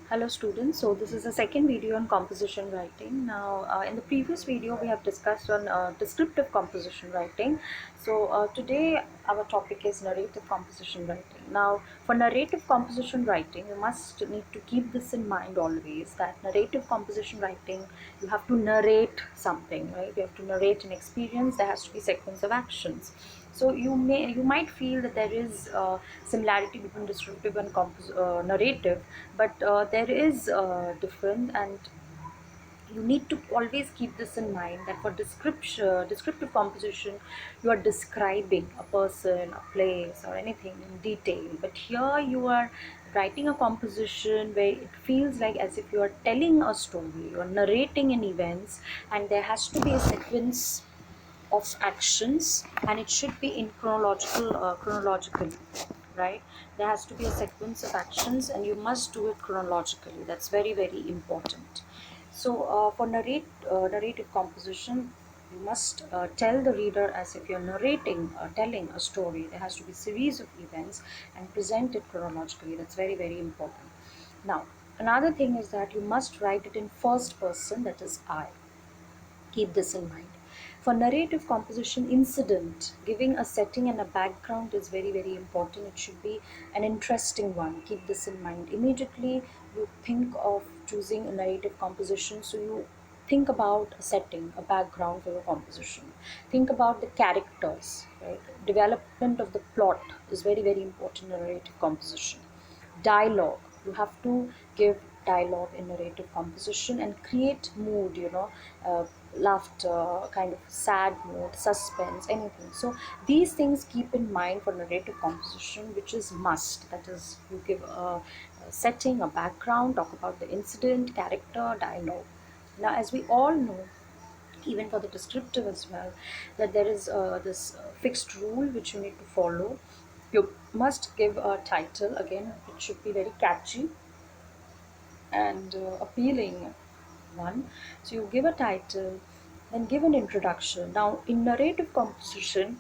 Hello students, so this is the second video on composition writing. Now in the previous video we have discussed on descriptive composition writing. So today our topic is narrative composition writing. Now for narrative composition writing you must need to keep this in mind always, that narrative composition writing you have to narrate something, right? You have to narrate an experience. There has to be sequence of actions. So you might feel that there is similarity between descriptive and narrative, but there is difference, and you need to always keep this in mind, that for descriptive composition you are describing a person, a place, or anything in detail. But here you are writing a composition where it feels like as if you are telling a story, you are narrating an events, and there has to be a sequence of actions, and it should be in chronologically, right? There has to be a sequence of actions and you must do it chronologically. That's very, very important. So for narrative composition, you must tell the reader as if you're narrating, telling a story. There has to be a series of events and present it chronologically. That's very, very important. Now another thing is that you must write it in first person, that is I. Keep this in mind. For narrative composition, incident, giving a setting and a background is very, very important. It should be an interesting one. Keep this in mind. Immediately you think of choosing a narrative composition, so you think about a setting, a background for your composition. Think about the characters, right? Development of the plot is very, very important in narrative composition. Dialogue, you have to give dialogue in narrative composition and create mood, laughter, kind of sad mood, suspense, anything. So these things keep in mind for narrative composition, which is must. That is, you give a setting, a background, talk about the incident, character, dialogue. Now as we all know, even for the descriptive as well, that there is this fixed rule which you need to follow. You must give a title. Again, it should be very catchy and appealing one. So you give a title, then give an introduction. Now in narrative composition,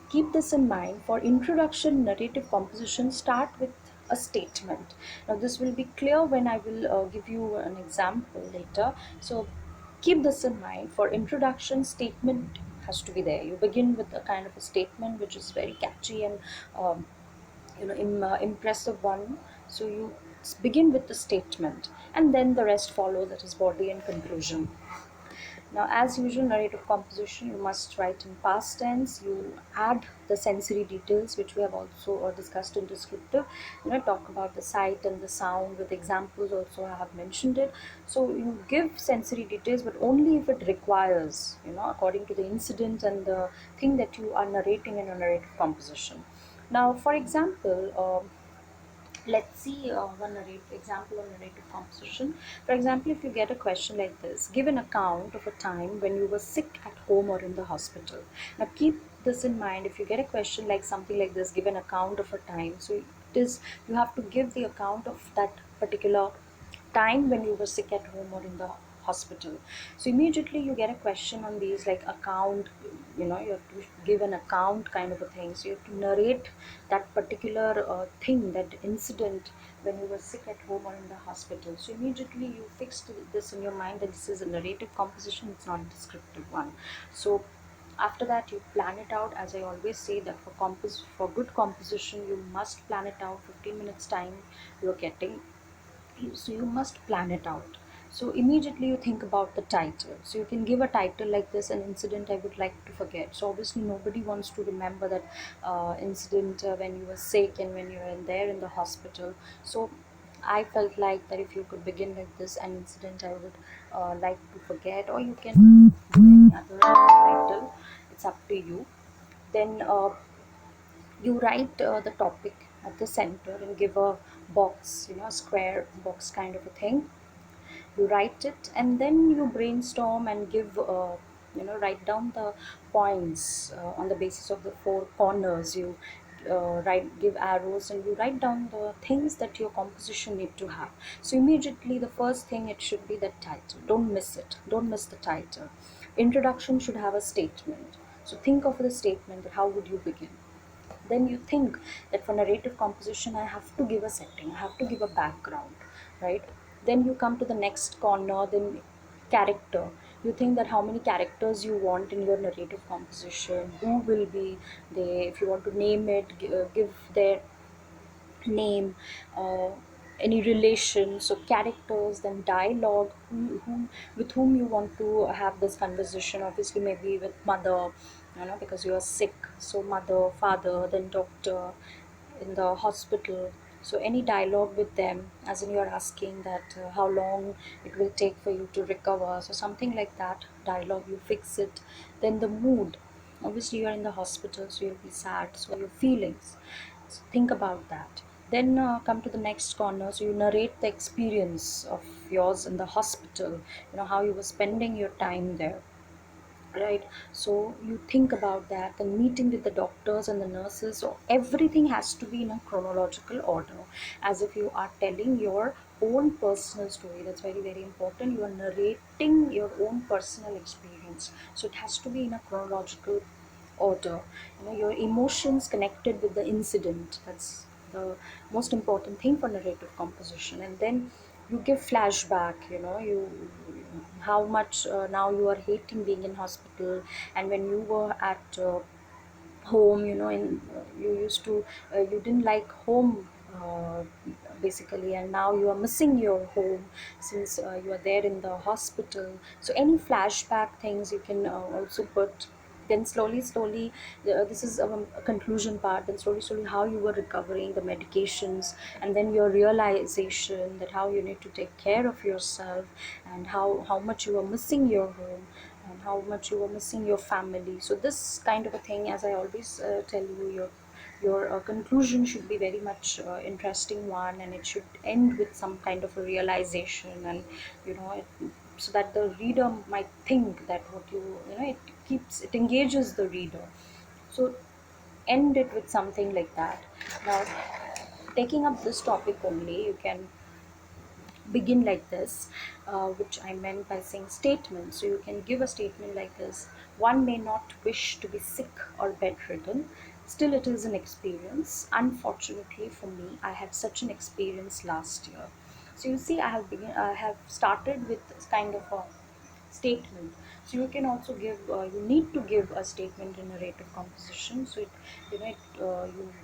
keep this in mind. For introduction, narrative composition, start with a statement. Now this will be clear when I will give you an example later. So keep this in mind. For introduction, statement has to be there. You begin with a kind of a statement which is very catchy and um, impressive one. So you begin with the statement and then the rest follows, that is body and conclusion. Now as usual, narrative composition, you must write in past tense. You add the sensory details which we have also discussed in descriptive. Talk about the sight and the sound with examples also, I have mentioned it. So you give sensory details, but only if it requires, according to the incident and the thing that you are narrating in a narrative composition. Now for example, let's see one example of narrative composition. For example, if you get a question like this: give an account of a time when you were sick at home or in the hospital. Now keep this in mind. If you get a question like something like this, give an account of a time, so it is, you have to give the account of that particular time when you were sick at home or in the hospital. So immediately you get a question on these, like account, you have to give an account kind of a thing. So you have to narrate that particular thing, that incident when you were sick at home or in the hospital. So immediately you fixed this in your mind, that this is a narrative composition, it's not a descriptive one. So after that you plan it out. As I always say, that for good composition you must plan it out. 15 minutes time you're getting, so you must plan it out. So immediately you think about the title. So you can give a title like this: an incident I would like to forget. So obviously nobody wants to remember that incident when you were sick and when you were there in the hospital. So I felt like that if you could begin like this: an incident I would like to forget, or you can do any other title, it's up to you. Then you write the topic at the center and give a box, a square box kind of a thing. You write it and then you brainstorm and give write down the points on the basis of the four corners. You write, give arrows, and you write down the things that your composition need to have. So immediately the first thing, it should be the title. Don't miss it, don't miss the title. Introduction should have a statement. So think of the statement, that how would you begin. Then you think that for narrative composition I have to give a setting, I have to give a background. right? Then you come to the next corner, then character. You think that how many characters you want in your narrative composition, who will be they, if you want to name it, give their name, uh, any relation. So characters, then dialogue, with whom you want to have this conversation. Obviously maybe with mother, because you are sick, so mother, father, then doctor in the hospital. So any dialogue with them, as in you're asking that how long it will take for you to recover, so something like that dialogue, you fix it. Then the mood, obviously you're in the hospital, so you'll be sad, so your feelings, so think about that. Then come to the next corner, so you narrate the experience of yours in the hospital, how you were spending your time there, right? So you think about that, the meeting with the doctors and the nurses. So everything has to be in a chronological order, as if you are telling your own personal story. That's very, very important. You are narrating your own personal experience, so it has to be in a chronological order. Your emotions connected with the incident, that's the most important thing for narrative composition. And then you give flashback, you how much now you are hating being in hospital, and when you were at home, in you used to you didn't like home, basically, and now you are missing your home since you are there in the hospital. So any flashback things you can also put. Then slowly, this is a conclusion part. Then slowly how you were recovering the medications, and then your realization that how you need to take care of yourself, and how much you are missing your home, and how much you are missing your family. So this kind of a thing, as I always tell you, your conclusion should be very much interesting one, and it should end with some kind of a realization. And so that the reader might think that what it engages the reader. So end it with something like that. Now, taking up this topic only, you can begin like this, which I meant by saying statement. So you can give a statement like this: one may not wish to be sick or bedridden, still it is an experience. Unfortunately for me, I had such an experience last year. So you see, I have started with this kind of a statement. So you can also give, you need to give a statement in narrative composition, so you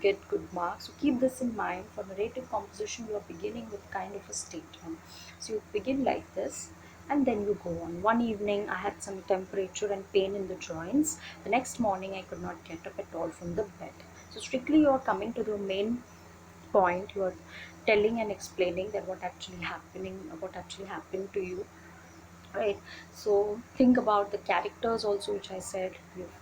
get good marks. So keep this in mind. For narrative composition, you are beginning with kind of a statement. So you begin like this, and then you go on. One evening I had some temperature and pain in the joints. The next morning I could not get up at all from the bed. So strictly you are coming to the main point. You are telling and explaining that what actually happened to you, right? So think about the characters also, which I said.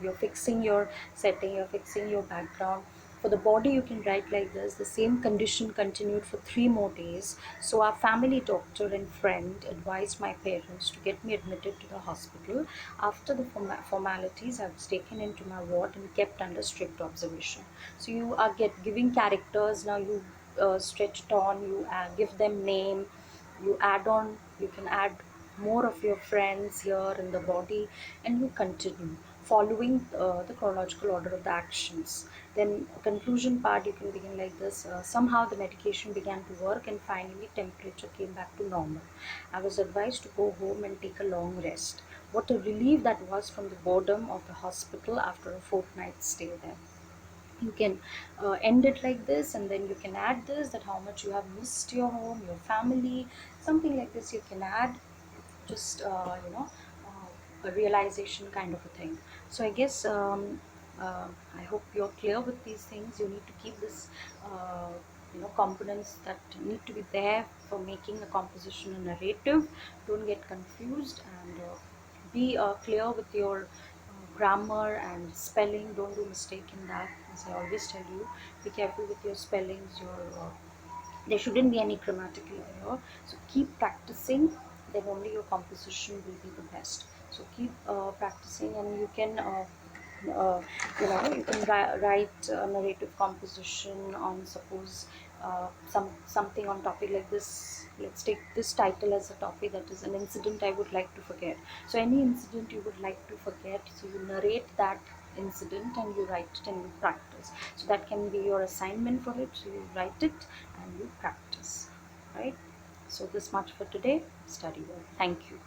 You're fixing your setting, you're fixing your background. For the body, you can write like this: the same condition continued for 3 more days, so our family doctor and friend advised my parents to get me admitted to the hospital. After the formalities, I was taken into my ward and kept under strict observation. So you are giving characters. Now you stretch it on, you give them name, you add on, you can add more of your friends here in the body, and you continue following the chronological order of the actions. Then conclusion part, you can begin like this: somehow the medication began to work, and finally temperature came back to normal. I was advised to go home and take a long rest. What a relief that was from the boredom of the hospital after a fortnight stay there. You can end it like this, and then you can add this, that how much you have missed your home, your family, something like this you can add. Just a realization kind of a thing. So I guess, I hope you're clear with these things. You need to keep this components that need to be there for making a composition a narrative. Don't get confused, and be clear with your grammar and spelling. Don't do mistake in that. As I always tell you, be careful with your spellings. Your there shouldn't be any grammatical error. So keep practicing, then only your composition will be the best. So keep practicing, and you can uh, you can write a narrative composition on, suppose, something on topic like this. Let's take this title as a topic, that is an incident I would like to forget. So any incident you would like to forget, so you narrate that incident and you write it and you practice. So that can be your assignment for it. So you write it and you practice, right? So this much for today. Study well. Thank you.